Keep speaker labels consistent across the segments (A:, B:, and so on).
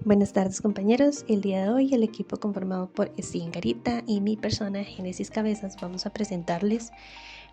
A: Buenas tardes compañeros, el día de hoy el equipo conformado por Steven Garita y mi persona Génesis Cabezas vamos a presentarles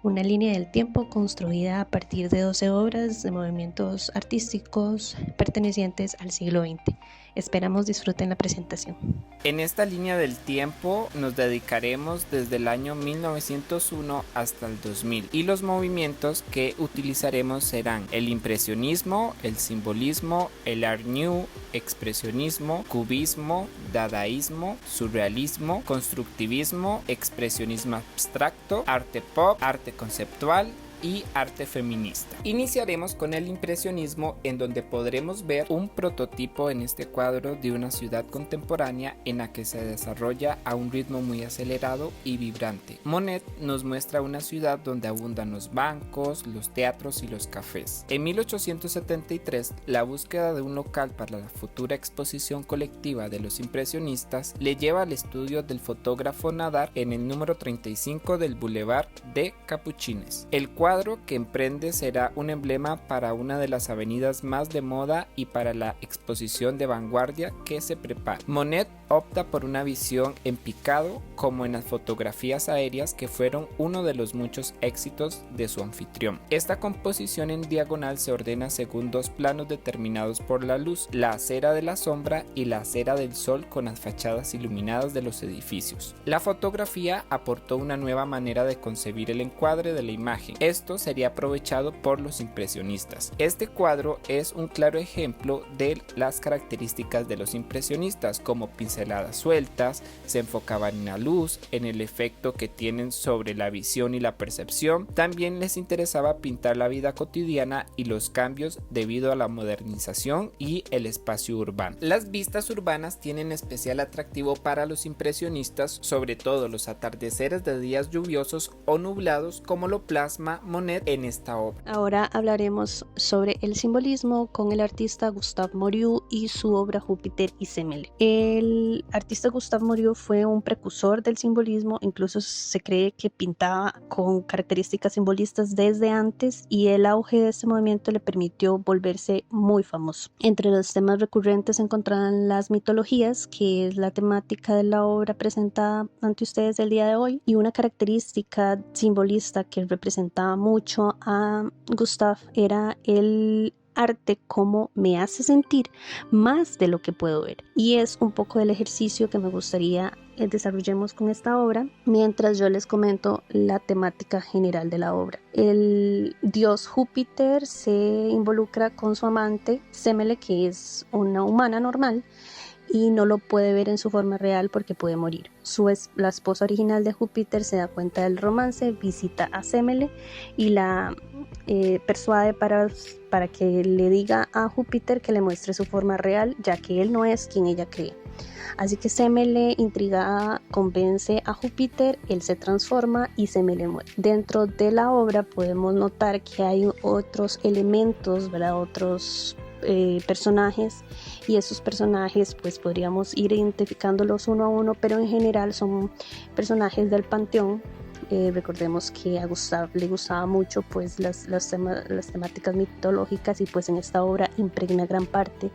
A: una línea del tiempo construida a partir de 12 obras de movimientos artísticos pertenecientes al siglo XX. Esperamos disfruten la presentación.
B: En esta línea del tiempo nos dedicaremos desde el año 1901 hasta el 2000 y los movimientos que utilizaremos serán el impresionismo, el simbolismo, el art new, expresionismo, cubismo, dadaísmo, surrealismo, constructivismo, expresionismo abstracto, arte pop, arte conceptual y arte feminista. Iniciaremos con el impresionismo, en donde podremos ver un prototipo en este cuadro de una ciudad contemporánea en la que se desarrolla a un ritmo muy acelerado y vibrante. Monet nos muestra una ciudad donde abundan los bancos, los teatros y los cafés. En 1873, la búsqueda de un local para la futura exposición colectiva de los impresionistas le lleva al estudio del fotógrafo Nadar en el número 35 del Boulevard de Capuchines. El cuadro que emprende será un emblema para una de las avenidas más de moda y para la exposición de vanguardia que se prepara. Monet opta por una visión en picado, como en las fotografías aéreas, que fueron uno de los muchos éxitos de su anfitrión. Esta composición en diagonal se ordena según dos planos determinados por la luz, la acera de la sombra y la acera del sol, con las fachadas iluminadas de los edificios. La fotografía aportó una nueva manera de concebir el encuadre de la imagen. Esto sería aprovechado por los impresionistas. Este cuadro es un claro ejemplo de las características de los impresionistas, como pinceladas sueltas, se enfocaban en la luz, en el efecto que tienen sobre la visión y la percepción. También les interesaba pintar la vida cotidiana y los cambios debido a la modernización y el espacio urbano. Las vistas urbanas tienen especial atractivo para los impresionistas, sobre todo los atardeceres de días lluviosos o nublados, como lo plasma Monet en esta obra.
A: Ahora hablaremos sobre el simbolismo con el artista Gustave Moreau y su obra Júpiter y Semele. El artista Gustave Moreau fue un precursor del simbolismo, incluso se cree que pintaba con características simbolistas desde antes, y el auge de este movimiento le permitió volverse muy famoso. Entre los temas recurrentes se encontraban las mitologías, que es la temática de la obra presentada ante ustedes el día de hoy, y una característica simbolista que representaba mucho a Gustave era el arte como me hace sentir más de lo que puedo ver, y es un poco del ejercicio que me gustaría desarrollemos con esta obra mientras yo les comento la temática general de la obra. El dios Júpiter se involucra con su amante Semele, que es una humana normal y no lo puede ver en su forma real porque puede morir. La esposa original de Júpiter se da cuenta del romance, visita a Semele y la persuade para que le diga a Júpiter que le muestre su forma real, ya que él no es quien ella cree. Así que Semele, intrigada, convence a Júpiter, él se transforma y Semele muere. Dentro de la obra podemos notar que hay otros elementos, ¿verdad? Otros personajes, y esos personajes pues podríamos ir identificándolos uno a uno, pero en general son personajes del panteón. Recordemos que a Gustave le gustaba mucho pues las temáticas mitológicas, y pues en esta obra impregna gran parte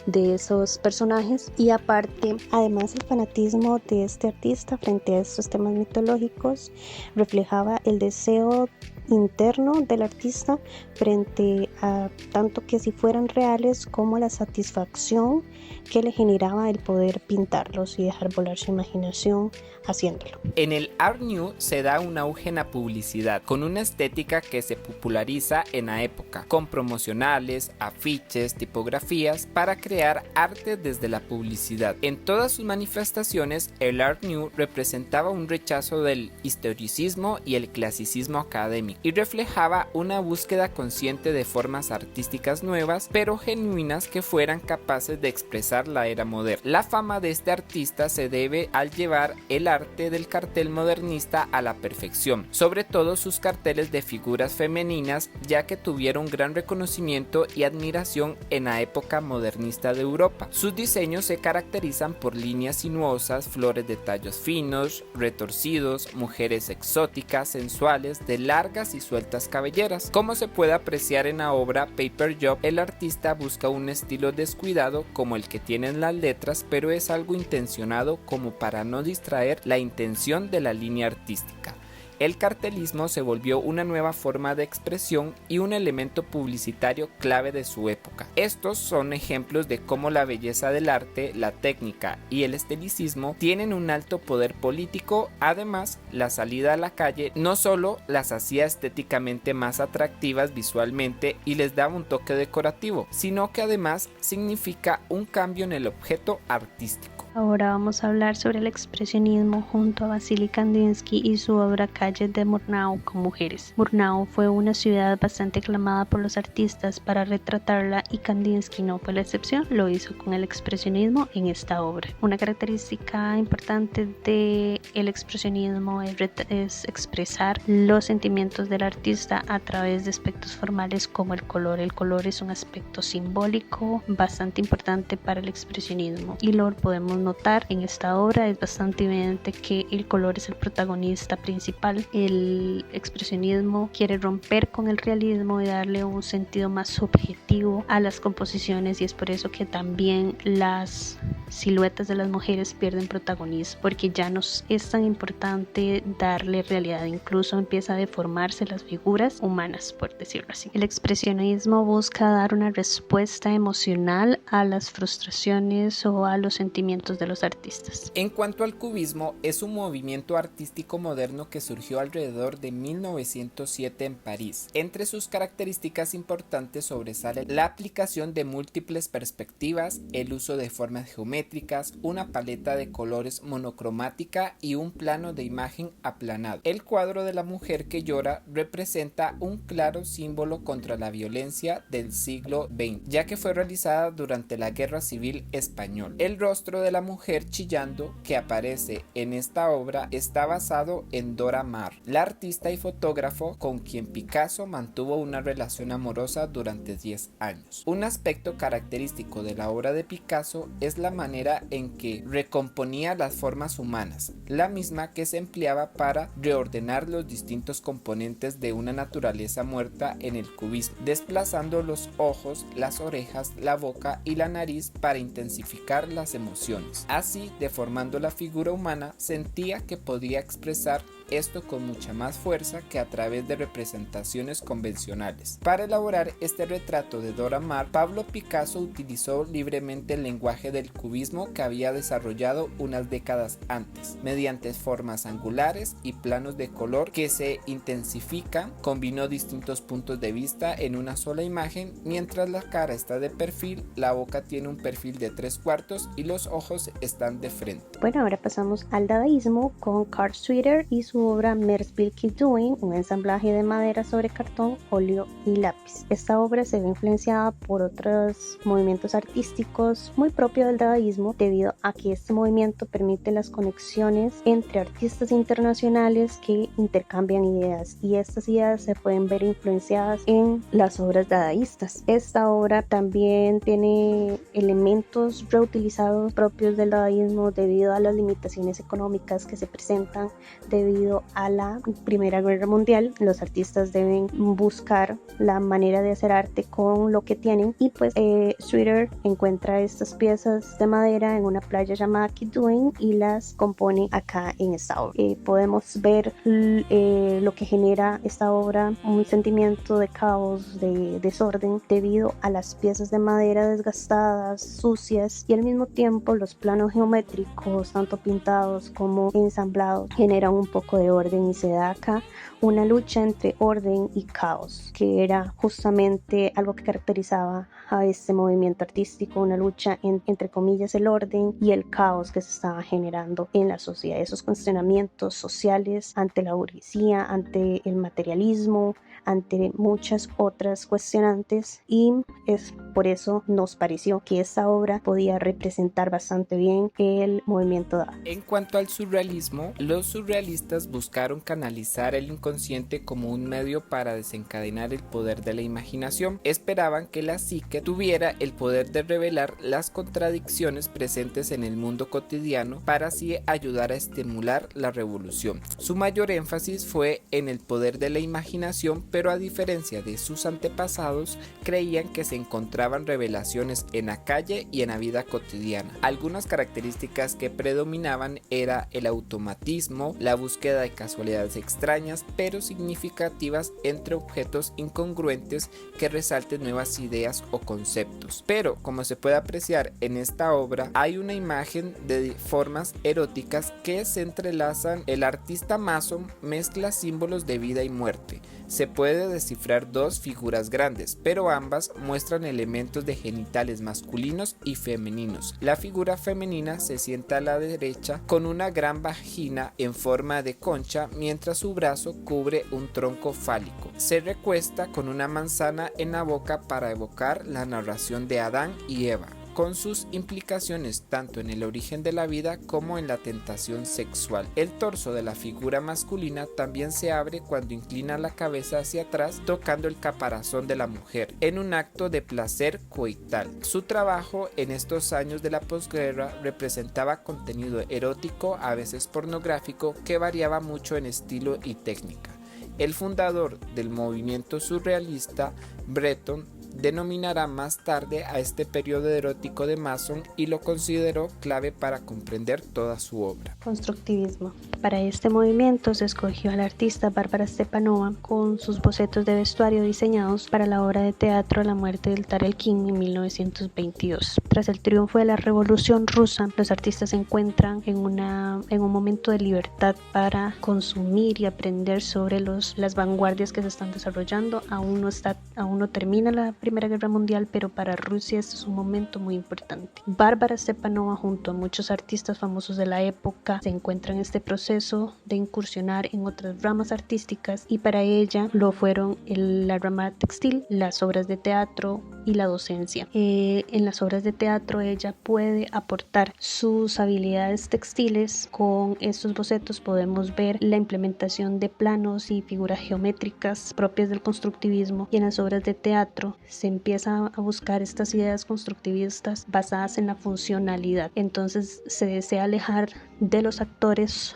A: de esos personajes. Y aparte, además, el fanatismo de este artista frente a estos temas mitológicos reflejaba el deseo interno del artista frente a tanto que si fueran reales, como la satisfacción que le generaba el poder pintarlos y dejar volar su imaginación haciéndolo.
B: En el Art New se da un auge en la publicidad, con una estética que se populariza en la época, con promocionales, afiches, tipografías, para crear arte desde la publicidad. En todas sus manifestaciones, el Art New representaba un rechazo del historicismo y el clasicismo académico, y reflejaba una búsqueda consciente de formas artísticas nuevas, pero genuinas, que fueran capaces de expresar la era moderna. La fama de este artista se debe al llevar el arte del cartel modernista a la perfección, sobre todo sus carteles de figuras femeninas, ya que tuvieron gran reconocimiento y admiración en la época modernista de Europa. Sus diseños se caracterizan por líneas sinuosas, flores de tallos finos, retorcidos, mujeres exóticas, sensuales, de largas largas y sueltas cabelleras. Como se puede apreciar en la obra Paper Job, el artista busca un estilo descuidado como el que tienen las letras, pero es algo intencionado como para no distraer la intención de la línea artística. El cartelismo se volvió una nueva forma de expresión y un elemento publicitario clave de su época. Estos son ejemplos de cómo la belleza del arte, la técnica y el esteticismo tienen un alto poder político. Además, la salida a la calle no solo las hacía estéticamente más atractivas visualmente y les daba un toque decorativo, sino que además significa un cambio en el objeto artístico.
A: Ahora vamos a hablar sobre el expresionismo junto a Vasily Kandinsky y su obra Calles de Murnau con mujeres. Murnau fue una ciudad bastante aclamada por los artistas para retratarla y Kandinsky no fue la excepción, lo hizo con el expresionismo en esta obra. Una característica importante del expresionismo es expresar los sentimientos del artista a través de aspectos formales como el color. El color es un aspecto simbólico bastante importante para el expresionismo y lo podemos notar en esta obra. Es bastante evidente que el color es el protagonista principal. El expresionismo quiere romper con el realismo y darle un sentido más subjetivo a las composiciones, y es por eso que también las siluetas de las mujeres pierden protagonismo, porque ya no es tan importante darle realidad, incluso empieza a deformarse las figuras humanas, por decirlo así. El expresionismo busca dar una respuesta emocional a las frustraciones o a los sentimientos de los artistas.
B: En cuanto al cubismo, es un movimiento artístico moderno que surgió alrededor de 1907 en París. Entre sus características importantes sobresale la aplicación de múltiples perspectivas, el uso de formas geométricas, una paleta de colores monocromática y un plano de imagen aplanado. El cuadro de la mujer que llora representa un claro símbolo contra la violencia del siglo XX, ya que fue realizada durante la Guerra Civil Española. El rostro de la mujer chillando que aparece en esta obra está basado en Dora Maar, la artista y fotógrafo con quien Picasso mantuvo una relación amorosa durante 10 años. Un aspecto característico de la obra de Picasso es la manera en que recomponía las formas humanas, la misma que se empleaba para reordenar los distintos componentes de una naturaleza muerta en el cubismo, desplazando los ojos, las orejas, la boca y la nariz para intensificar las emociones. Así, deformando la figura humana, sentía que podía expresar esto con mucha más fuerza que a través de representaciones convencionales. Para elaborar este retrato de Dora Maar, Pablo Picasso utilizó libremente el lenguaje del cubismo que había desarrollado unas décadas antes. Mediante formas angulares y planos de color que se intensifican, combinó distintos puntos de vista en una sola imagen. Mientras la cara está de perfil, la boca tiene un perfil de 3/4 y los ojos están de frente.
A: Bueno, ahora pasamos al dadaísmo con Carl Schweitzer y su obra Meeresbildung, un ensamblaje de madera sobre cartón, óleo y lápiz. Esta obra se ve influenciada por otros movimientos artísticos muy propios del dadaísmo, debido a que este movimiento permite las conexiones entre artistas internacionales que intercambian ideas, y estas ideas se pueden ver influenciadas en las obras dadaístas. Esta obra también tiene elementos reutilizados propios del dadaísmo debido a las limitaciones económicas que se presentan debido a la Primera Guerra Mundial. Los artistas deben buscar la manera de hacer arte con lo que tienen, y pues Schweitzer encuentra estas piezas de madera en una playa llamada Kiduin y las compone acá en esta obra. Podemos ver lo que genera esta obra, un sentimiento de caos, de desorden, debido a las piezas de madera desgastadas, sucias, y al mismo tiempo los planos geométricos, tanto pintados como ensamblados, generan un poco de orden, y se da acá una lucha entre orden y caos, que era justamente algo que caracterizaba a este movimiento artístico, una lucha entre comillas el orden y el caos que se estaba generando en la sociedad, esos cuestionamientos sociales ante la burguesía, ante el materialismo, ante muchas otras cuestionantes, y es por eso nos pareció que esta obra podía representar bastante bien el movimiento Dada.
B: En cuanto al surrealismo, los surrealistas buscaron canalizar el inconsciente como un medio para desencadenar el poder de la imaginación. Esperaban que la psique tuviera el poder de revelar las contradicciones presentes en el mundo cotidiano para así ayudar a estimular la revolución. Su mayor énfasis fue en el poder de la imaginación, pero a diferencia de sus antepasados, creían que se encontraban revelaciones en la calle y en la vida cotidiana. Algunas características que predominaban era el automatismo, la búsqueda de casualidades extrañas pero significativas entre objetos incongruentes que resalten nuevas ideas o conceptos. Pero, como se puede apreciar en esta obra, hay una imagen de formas eróticas que se entrelazan. El artista Masson mezcla símbolos de vida y muerte. Se puede descifrar dos figuras grandes, pero ambas muestran elementos de genitales masculinos y femeninos. La figura femenina se sienta a la derecha con una gran vagina en forma de concha, mientras su brazo cubre un tronco fálico. Se recuesta con una manzana en la boca para evocar la narración de Adán y Eva, con sus implicaciones tanto en el origen de la vida como en la tentación sexual. El torso de la figura masculina también se abre cuando inclina la cabeza hacia atrás, tocando el caparazón de la mujer, en un acto de placer coital. Su trabajo en estos años de la posguerra representaba contenido erótico, a veces pornográfico, que variaba mucho en estilo y técnica. El fundador del movimiento surrealista, Breton, denominará más tarde a este periodo erótico de Masson y lo consideró clave para comprender toda su obra.
A: Constructivismo. Para este movimiento se escogió al artista Bárbara Stepanova con sus bocetos de vestuario diseñados para la obra de teatro La muerte del Tarelkin en 1922. Tras el triunfo de la Revolución Rusa, los artistas se encuentran en un momento de libertad para consumir y aprender sobre las vanguardias que se están desarrollando. Aún no termina la Primera Guerra Mundial, pero para Rusia este es un momento muy importante. Bárbara Stepanova, junto a muchos artistas famosos de la época, se encuentra en este proceso de incursionar en otras ramas artísticas, y para ella lo fueron la rama textil, las obras de teatro y la docencia. En las obras de teatro ella puede aportar sus habilidades textiles. Con estos bocetos podemos ver la implementación de planos y figuras geométricas propias del constructivismo, y en las obras de teatro se empieza a buscar estas ideas constructivistas basadas en la funcionalidad. Entonces se desea alejar de los actores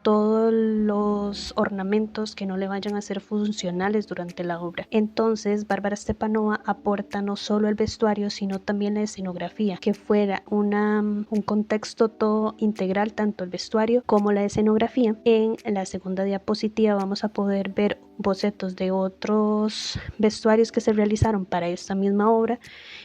A: todos los ornamentos que no le vayan a ser funcionales durante la obra. Entonces Bárbara Stepanova aporta no solo el vestuario, sino también la escenografía, que fuera un contexto todo integral, tanto el vestuario como la escenografía. En la segunda diapositiva vamos a poder ver bocetos de otros vestuarios que se realizaron para esta misma obra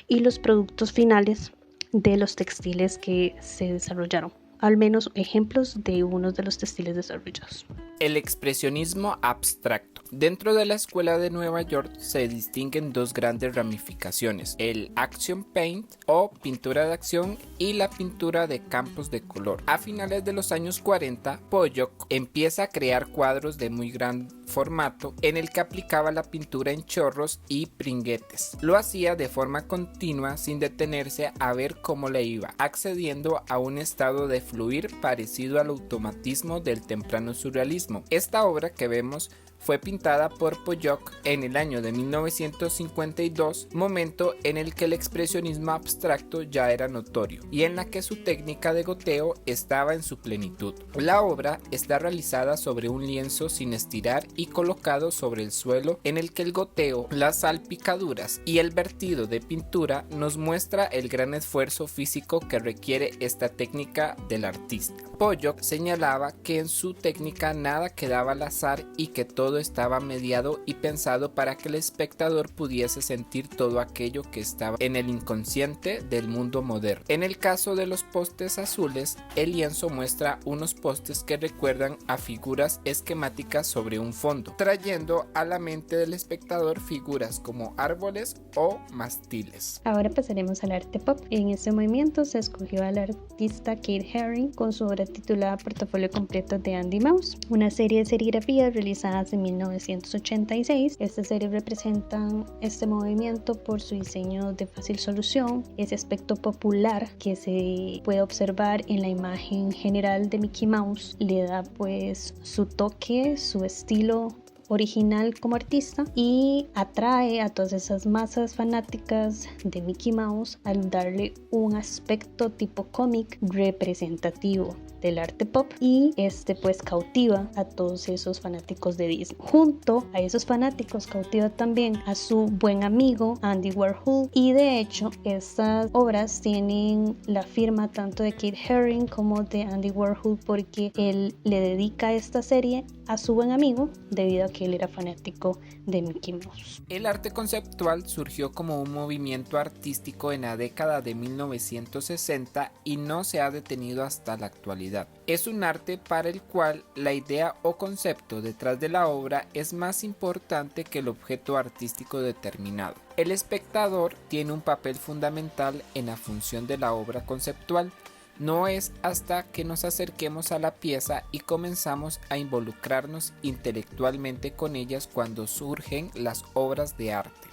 A: y los productos finales de los textiles que se desarrollaron. Al menos ejemplos de unos de los textiles desarrollados.
B: El expresionismo abstracto. Dentro de la escuela de Nueva York se distinguen dos grandes ramificaciones: el action paint o pintura de acción y la pintura de campos de color. A finales de los años 40, Pollock empieza a crear cuadros de muy gran formato en el que aplicaba la pintura en chorros y pringuetes. Lo hacía de forma continua sin detenerse a ver cómo le iba, accediendo a un estado de fluir parecido al automatismo del temprano surrealismo. Esta obra que vemos fue pintada por Pollock en el año de 1952, momento en el que el expresionismo abstracto ya era notorio y en la que su técnica de goteo estaba en su plenitud. La obra está realizada sobre un lienzo sin estirar y colocado sobre el suelo, en el que el goteo, las salpicaduras y el vertido de pintura nos muestra el gran esfuerzo físico que requiere esta técnica del artista. Pollock señalaba que en su técnica nada quedaba al azar y que todo estaba mediado y pensado para que el espectador pudiese sentir todo aquello que estaba en el inconsciente del mundo moderno. En el caso de los postes azules, el lienzo muestra unos postes que recuerdan a figuras esquemáticas sobre un fondo, trayendo a la mente del espectador figuras como árboles o mastiles.
A: Ahora pasaremos al arte pop. En este movimiento se escogió al artista Keith Haring con su obra titulada Portafolio completo de Andy Mouse, una serie de serigrafías realizadas en 1986. Esta serie representa este movimiento por su diseño de fácil solución, ese aspecto popular que se puede observar en la imagen general de Mickey Mouse, le da pues su toque, su estilo original como artista y atrae a todas esas masas fanáticas de Mickey Mouse al darle un aspecto tipo cómic representativo del arte pop, y pues cautiva a todos esos fanáticos de Disney. Junto a esos fanáticos cautiva también a su buen amigo Andy Warhol, y de hecho estas obras tienen la firma tanto de Keith Haring como de Andy Warhol, porque él le dedica esta serie a su buen amigo debido a que él era fanático de Mickey Mouse.
B: El arte conceptual surgió como un movimiento artístico en la década de 1960 y no se ha detenido hasta la actualidad. Es un arte para el cual la idea o concepto detrás de la obra es más importante que el objeto artístico determinado. El espectador tiene un papel fundamental en la función de la obra conceptual. No es hasta que nos acerquemos a la pieza y comenzamos a involucrarnos intelectualmente con ellas cuando surgen las obras de arte.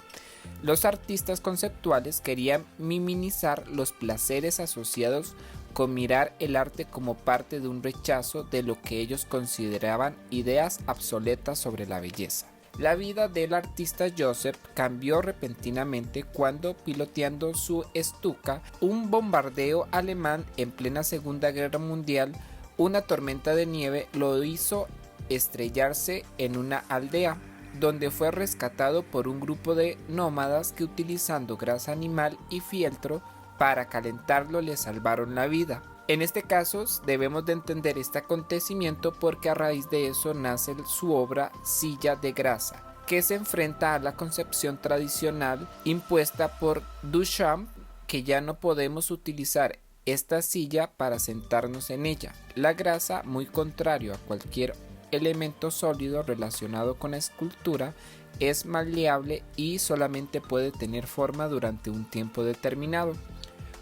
B: Los artistas conceptuales querían minimizar los placeres asociados con mirar el arte como parte de un rechazo de lo que ellos consideraban ideas obsoletas sobre la belleza. La vida del artista Joseph cambió repentinamente cuando, piloteando su Stuka, un bombardeo alemán en plena Segunda Guerra Mundial, una tormenta de nieve lo hizo estrellarse en una aldea, donde fue rescatado por un grupo de nómadas que, utilizando grasa animal y fieltro para calentarlo, le salvaron la vida. En este caso debemos de entender este acontecimiento porque a raíz de eso nace su obra Silla de Grasa, que se enfrenta a la concepción tradicional impuesta por Duchamp, que ya no podemos utilizar esta silla para sentarnos en ella. La grasa, muy contrario a cualquier elemento sólido relacionado con la escultura, es maleable y solamente puede tener forma durante un tiempo determinado.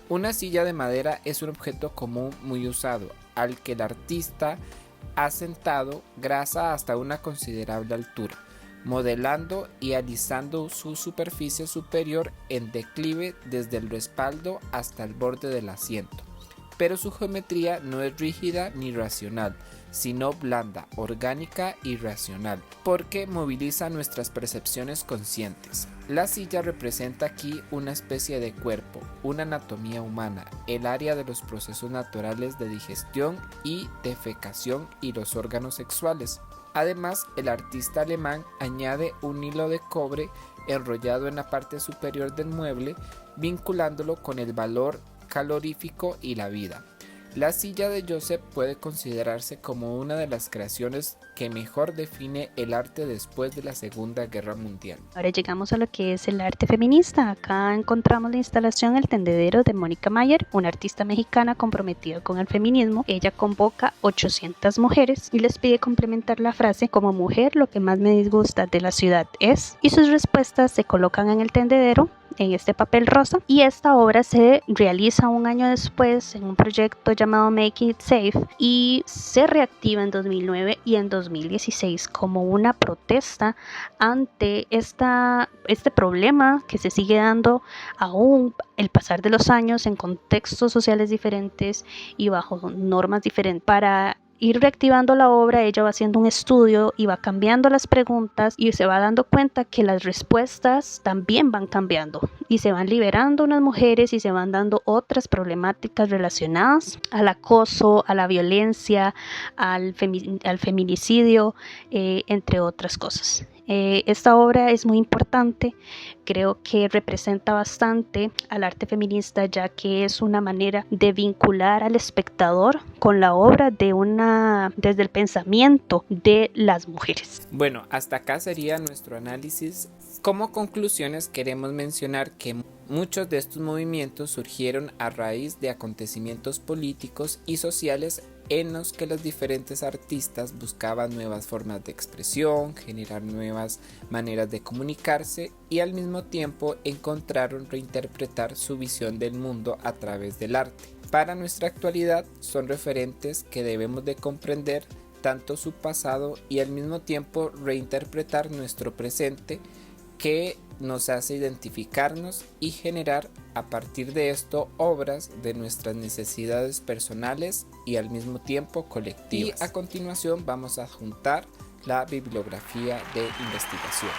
B: Una silla de madera es un objeto común muy usado, al que el artista ha sentado grasa hasta una considerable altura, modelando y alisando su superficie superior en declive desde el respaldo hasta el borde del asiento. Pero su geometría no es rígida ni racional, sino blanda, orgánica y racional, porque moviliza nuestras percepciones conscientes. La silla representa aquí una especie de cuerpo, una anatomía humana, el área de los procesos naturales de digestión y defecación y los órganos sexuales. Además, el artista alemán añade un hilo de cobre enrollado en la parte superior del mueble, vinculándolo con el valor calorífico y la vida. La silla de Joseph puede considerarse como una de las creaciones que mejor define el arte después de la Segunda Guerra Mundial.
A: Ahora llegamos a lo que es el arte feminista. Acá encontramos la instalación El Tendedero de Mónica Mayer, una artista mexicana comprometida con el feminismo. Ella convoca 800 mujeres y les pide complementar la frase: como mujer, lo que más me disgusta de la ciudad es, y sus respuestas se colocan en el tendedero, en este papel rosa, y esta obra se realiza un año después en un proyecto llamado Make It Safe y se reactiva en 2009 y en 2016 como una protesta ante este problema que se sigue dando aún el pasar de los años en contextos sociales diferentes y bajo normas diferentes. Para ir reactivando la obra, ella va haciendo un estudio y va cambiando las preguntas y se va dando cuenta que las respuestas también van cambiando y se van liberando unas mujeres y se van dando otras problemáticas relacionadas al acoso, a la violencia, al feminicidio, entre otras cosas. Esta obra es muy importante, creo que representa bastante al arte feminista, ya que es una manera de vincular al espectador con la obra desde el pensamiento de las mujeres.
B: Bueno, hasta acá sería nuestro análisis. Como conclusiones queremos mencionar que muchos de estos movimientos surgieron a raíz de acontecimientos políticos y sociales en los que los diferentes artistas buscaban nuevas formas de expresión, generar nuevas maneras de comunicarse y al mismo tiempo encontraron reinterpretar su visión del mundo a través del arte. Para nuestra actualidad son referentes que debemos de comprender tanto su pasado y al mismo tiempo reinterpretar nuestro presente, que nos hace identificarnos y generar a partir de esto obras de nuestras necesidades personales y al mismo tiempo colectivas. Y a continuación vamos a adjuntar la bibliografía de investigación.